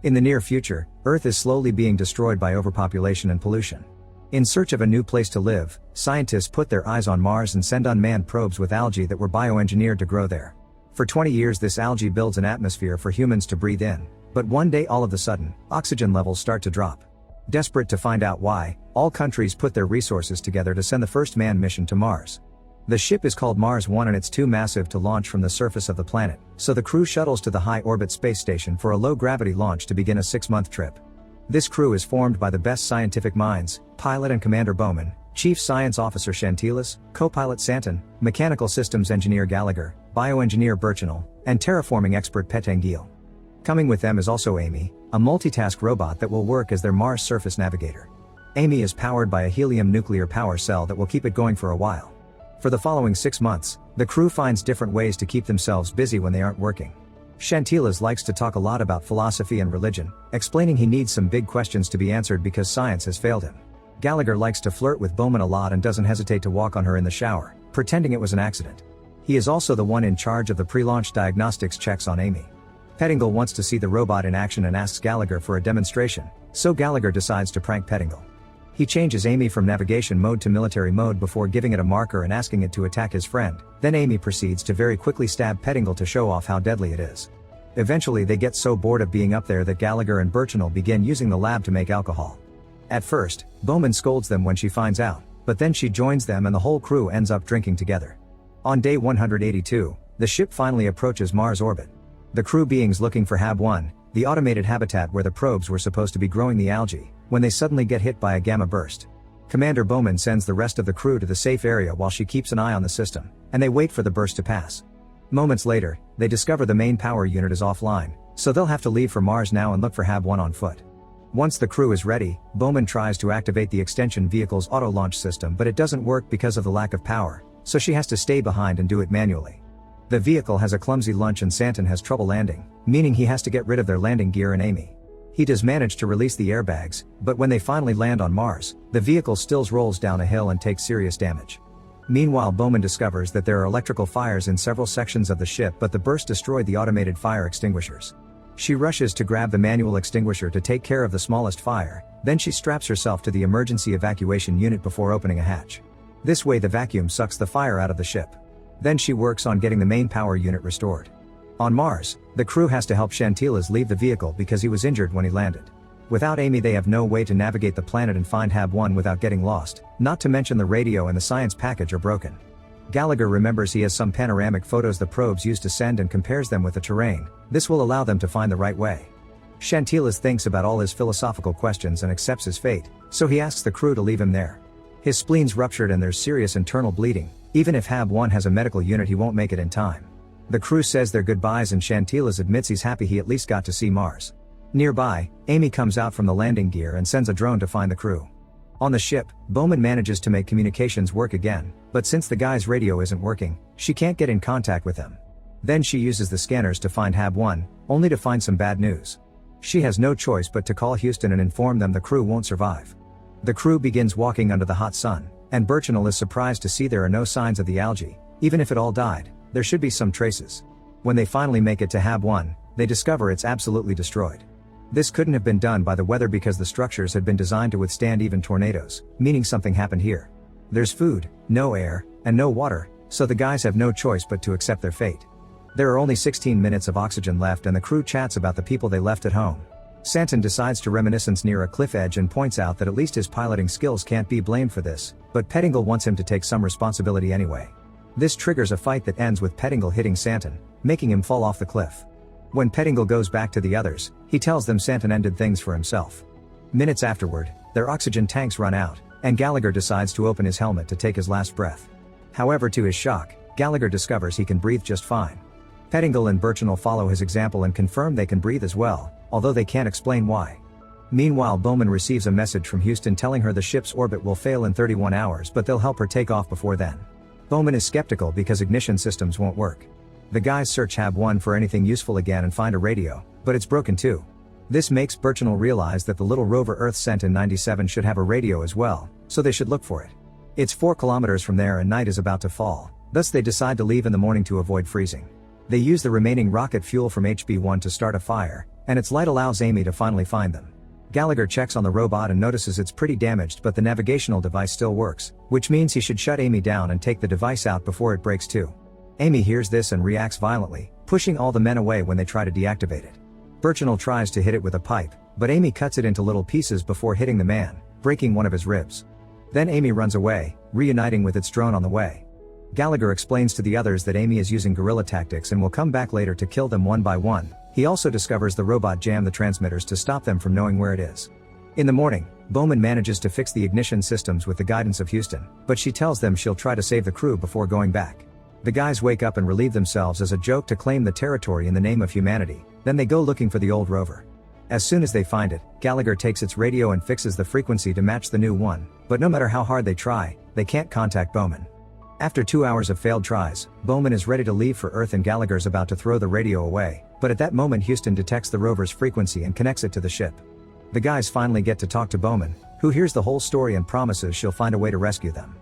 In the near future, Earth is slowly being destroyed by overpopulation and pollution. In search of a new place to live, scientists put their eyes on Mars and send unmanned probes with algae that were bioengineered to grow there. For 20 years this algae builds an atmosphere for humans to breathe in, but one day all of a sudden, oxygen levels start to drop. Desperate to find out why, all countries put their resources together to send the first manned mission to Mars. The ship is called Mars 1 and it's too massive to launch from the surface of the planet, so the crew shuttles to the high-orbit space station for a low-gravity launch to begin a 6-month trip. This crew is formed by the best scientific minds, pilot and Commander Bowman, Chief Science Officer Shantilas, co-pilot Santon, Mechanical Systems Engineer Gallagher, Bioengineer Birchinal, and terraforming expert Petengil. Coming with them is also Amy, a multitask robot that will work as their Mars surface navigator. Amy is powered by a helium nuclear power cell that will keep it going for a while. For the following 6 months, the crew finds different ways to keep themselves busy when they aren't working. Shantilas likes to talk a lot about philosophy and religion, explaining he needs some big questions to be answered because science has failed him. Gallagher likes to flirt with Bowman a lot and doesn't hesitate to walk on her in the shower, pretending it was an accident. He is also the one in charge of the pre-launch diagnostics checks on Amy. Pettingil wants to see the robot in action and asks Gallagher for a demonstration, so Gallagher decides to prank Pettingil. He changes Amy from navigation mode to military mode before giving it a marker and asking it to attack his friend, then Amy proceeds to very quickly stab Pettingil to show off how deadly it is. Eventually they get so bored of being up there that Gallagher and Birchinal begin using the lab to make alcohol. At first, Bowman scolds them when she finds out, but then she joins them and the whole crew ends up drinking together. On day 182, the ship finally approaches Mars orbit. The crew beings looking for Hab 1, the automated habitat where the probes were supposed to be growing the algae, when they suddenly get hit by a gamma burst. Commander Bowman sends the rest of the crew to the safe area while she keeps an eye on the system, and they wait for the burst to pass. Moments later, they discover the main power unit is offline, so they'll have to leave for Mars now and look for Hab 1 on foot. Once the crew is ready, Bowman tries to activate the extension vehicle's auto-launch system but it doesn't work because of the lack of power, so she has to stay behind and do it manually. The vehicle has a clumsy launch and Santon has trouble landing, meaning he has to get rid of their landing gear and Amy. He does manage to release the airbags, but when they finally land on Mars, the vehicle still rolls down a hill and takes serious damage. Meanwhile Bowman discovers that there are electrical fires in several sections of the ship but the burst destroyed the automated fire extinguishers. She rushes to grab the manual extinguisher to take care of the smallest fire, then she straps herself to the emergency evacuation unit before opening a hatch. This way the vacuum sucks the fire out of the ship. Then she works on getting the main power unit restored. On Mars, the crew has to help Shantilas leave the vehicle because he was injured when he landed. Without Amy they have no way to navigate the planet and find Hab 1 without getting lost, not to mention the radio and the science package are broken. Gallagher remembers he has some panoramic photos the probes used to send and compares them with the terrain. This will allow them to find the right way. Shantilas thinks about all his philosophical questions and accepts his fate, so he asks the crew to leave him there. His spleen's ruptured and there's serious internal bleeding. Even if Hab 1 has a medical unit he won't make it in time. The crew says their goodbyes and Shantilas admits he's happy he at least got to see Mars. Nearby, Amy comes out from the landing gear and sends a drone to find the crew. On the ship, Bowman manages to make communications work again, but since the guy's radio isn't working, she can't get in contact with him. Then she uses the scanners to find Hab 1, only to find some bad news. She has no choice but to call Houston and inform them the crew won't survive. The crew begins walking under the hot sun, and Birchinal is surprised to see there are no signs of the algae. Even if it all died, there should be some traces. When they finally make it to Hab 1, they discover it's absolutely destroyed. This couldn't have been done by the weather because the structures had been designed to withstand even tornadoes, meaning something happened here. There's food, no air, and no water, so the guys have no choice but to accept their fate. There are only 16 minutes of oxygen left and the crew chats about the people they left at home. Santon decides to reminiscence near a cliff edge and points out that at least his piloting skills can't be blamed for this, but Pettingil wants him to take some responsibility anyway. This triggers a fight that ends with Pettingil hitting Santon, making him fall off the cliff. When Pettingil goes back to the others, he tells them Santon ended things for himself. Minutes afterward, their oxygen tanks run out, and Gallagher decides to open his helmet to take his last breath. However, to his shock, Gallagher discovers he can breathe just fine. Pettingil and Birchinal follow his example and confirm they can breathe as well, although they can't explain why. Meanwhile, Bowman receives a message from Houston telling her the ship's orbit will fail in 31 hours but they'll help her take off before then. Bowman is skeptical because ignition systems won't work. The guys search Hab 1 for anything useful again and find a radio, but it's broken too. This makes Birchinal realize that the little rover Earth sent in '97 should have a radio as well, so they should look for it. It's 4 kilometers from there and night is about to fall, thus they decide to leave in the morning to avoid freezing. They use the remaining rocket fuel from HB-1 to start a fire, and its light allows Amy to finally find them. Gallagher checks on the robot and notices it's pretty damaged, but the navigational device still works, which means he should shut Amy down and take the device out before it breaks too. Amy hears this and reacts violently, pushing all the men away when they try to deactivate it. Birchinal tries to hit it with a pipe, but Amy cuts it into little pieces before hitting the man, breaking one of his ribs. Then Amy runs away, reuniting with its drone on the way. Gallagher explains to the others that Amy is using guerrilla tactics and will come back later to kill them one by one. He also discovers the robot jammed the transmitters to stop them from knowing where it is. In the morning, Bowman manages to fix the ignition systems with the guidance of Houston, but she tells them she'll try to save the crew before going back. The guys wake up and relieve themselves as a joke to claim the territory in the name of humanity, then they go looking for the old rover. As soon as they find it, Gallagher takes its radio and fixes the frequency to match the new one, but no matter how hard they try, they can't contact Bowman. After 2 hours of failed tries, Bowman is ready to leave for Earth and Gallagher's about to throw the radio away, but at that moment Houston detects the rover's frequency and connects it to the ship. The guys finally get to talk to Bowman, who hears the whole story and promises she'll find a way to rescue them.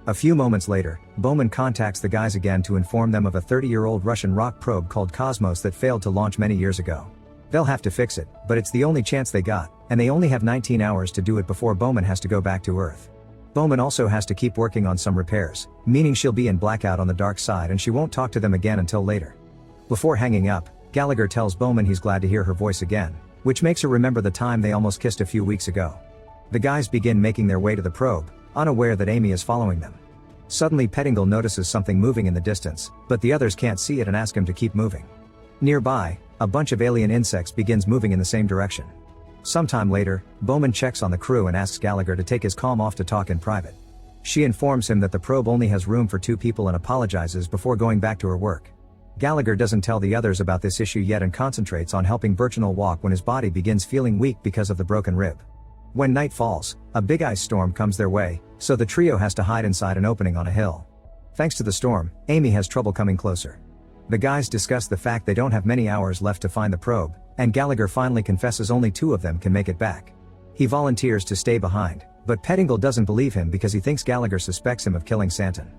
A few moments later, Bowman contacts the guys again to inform them of a 30-year-old Russian rock probe called Cosmos that failed to launch many years ago. They'll have to fix it, but it's the only chance they got, and they only have 19 hours to do it before Bowman has to go back to Earth. Bowman also has to keep working on some repairs, meaning she'll be in blackout on the dark side and she won't talk to them again until later. Before hanging up, Gallagher tells Bowman he's glad to hear her voice again, which makes her remember the time they almost kissed a few weeks ago. The guys begin making their way to the probe, unaware that Amy is following them. Suddenly Pettingill notices something moving in the distance, but the others can't see it and ask him to keep moving. Nearby, a bunch of alien insects begins moving in the same direction. Sometime later, Bowman checks on the crew and asks Gallagher to take his comm off to talk in private. She informs him that the probe only has room for 2 people and apologizes before going back to her work. Gallagher doesn't tell the others about this issue yet and concentrates on helping Birchinal walk when his body begins feeling weak because of the broken rib. When night falls, a big ice storm comes their way, so the trio has to hide inside an opening on a hill. Thanks to the storm, Amy has trouble coming closer. The guys discuss the fact they don't have many hours left to find the probe, and Gallagher finally confesses only 2 of them can make it back. He volunteers to stay behind, but Pettingill doesn't believe him because he thinks Gallagher suspects him of killing Santon.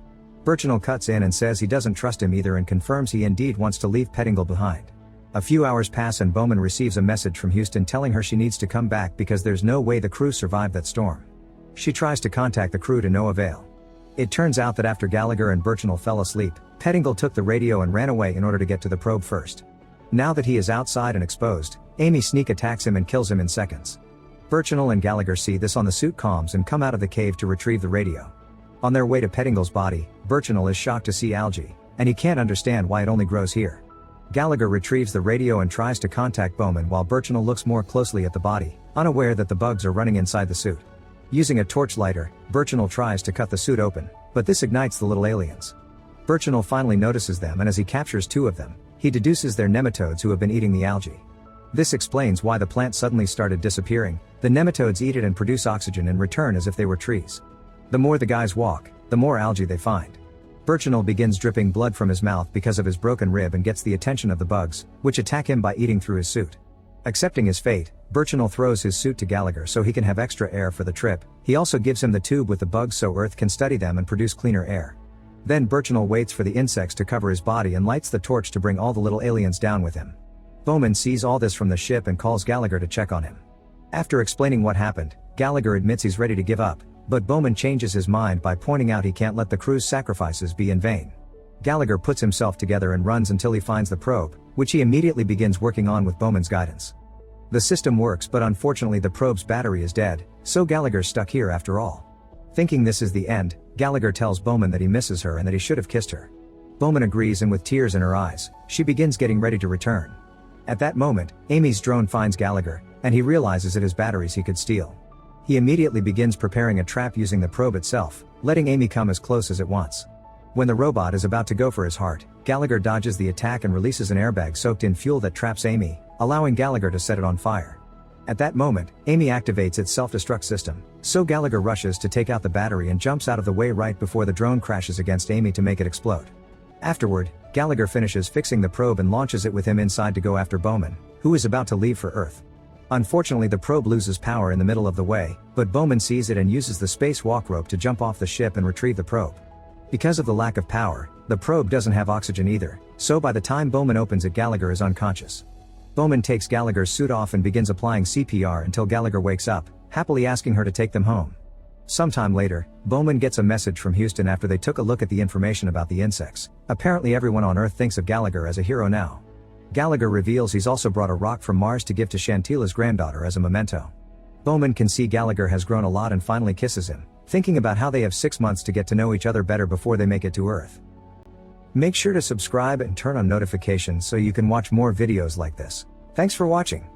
Birchinal cuts in and says he doesn't trust him either and confirms he indeed wants to leave Pettingill behind. A few hours pass and Bowman receives a message from Houston telling her she needs to come back because there's no way the crew survived that storm. She tries to contact the crew to no avail. It turns out that after Gallagher and Birchinal fell asleep, Pettingill took the radio and ran away in order to get to the probe first. Now that he is outside and exposed, Amy sneak attacks him and kills him in seconds. Birchinal and Gallagher see this on the suit comms and come out of the cave to retrieve the radio. On their way to Pettingill's body, Birchinal is shocked to see algae, and he can't understand why it only grows here. Gallagher retrieves the radio and tries to contact Bowman while Birchinal looks more closely at the body, unaware that the bugs are running inside the suit. Using a torch lighter, Birchinal tries to cut the suit open, but this ignites the little aliens. Birchinal finally notices them and as he captures 2 of them, he deduces they're nematodes who have been eating the algae. This explains why the plant suddenly started disappearing. The nematodes eat it and produce oxygen in return as if they were trees. The more the guys walk, the more algae they find. Birchinal begins dripping blood from his mouth because of his broken rib and gets the attention of the bugs, which attack him by eating through his suit. Accepting his fate, Birchinal throws his suit to Gallagher so he can have extra air for the trip. He also gives him the tube with the bugs so Earth can study them and produce cleaner air. Then Birchinal waits for the insects to cover his body and lights the torch to bring all the little aliens down with him. Bowman sees all this from the ship and calls Gallagher to check on him. After explaining what happened, Gallagher admits he's ready to give up, but Bowman changes his mind by pointing out he can't let the crew's sacrifices be in vain. Gallagher puts himself together and runs until he finds the probe, which he immediately begins working on with Bowman's guidance. The system works, but unfortunately the probe's battery is dead, so Gallagher's stuck here after all. Thinking this is the end, Gallagher tells Bowman that he misses her and that he should have kissed her. Bowman agrees and with tears in her eyes, she begins getting ready to return. At that moment, Amy's drone finds Gallagher, and he realizes it has batteries he could steal. He immediately begins preparing a trap using the probe itself, letting Amy come as close as it wants. When the robot is about to go for his heart, Gallagher dodges the attack and releases an airbag soaked in fuel that traps Amy, allowing Gallagher to set it on fire. At that moment, Amy activates its self-destruct system, so Gallagher rushes to take out the battery and jumps out of the way right before the drone crashes against Amy to make it explode. Afterward, Gallagher finishes fixing the probe and launches it with him inside to go after Bowman, who is about to leave for Earth. Unfortunately, the probe loses power in the middle of the way, but Bowman sees it and uses the space walk rope to jump off the ship and retrieve the probe. Because of the lack of power, the probe doesn't have oxygen either, so by the time Bowman opens it, Gallagher is unconscious. Bowman takes Gallagher's suit off and begins applying CPR until Gallagher wakes up, happily asking her to take them home. Sometime later, Bowman gets a message from Houston after they took a look at the information about the insects. Apparently everyone on Earth thinks of Gallagher as a hero now. Gallagher reveals he's also brought a rock from Mars to give to Shantila's granddaughter as a memento. Bowman can see Gallagher has grown a lot and finally kisses him, thinking about how they have 6 months to get to know each other better before they make it to Earth. Make sure to subscribe and turn on notifications so you can watch more videos like this. Thanks for watching.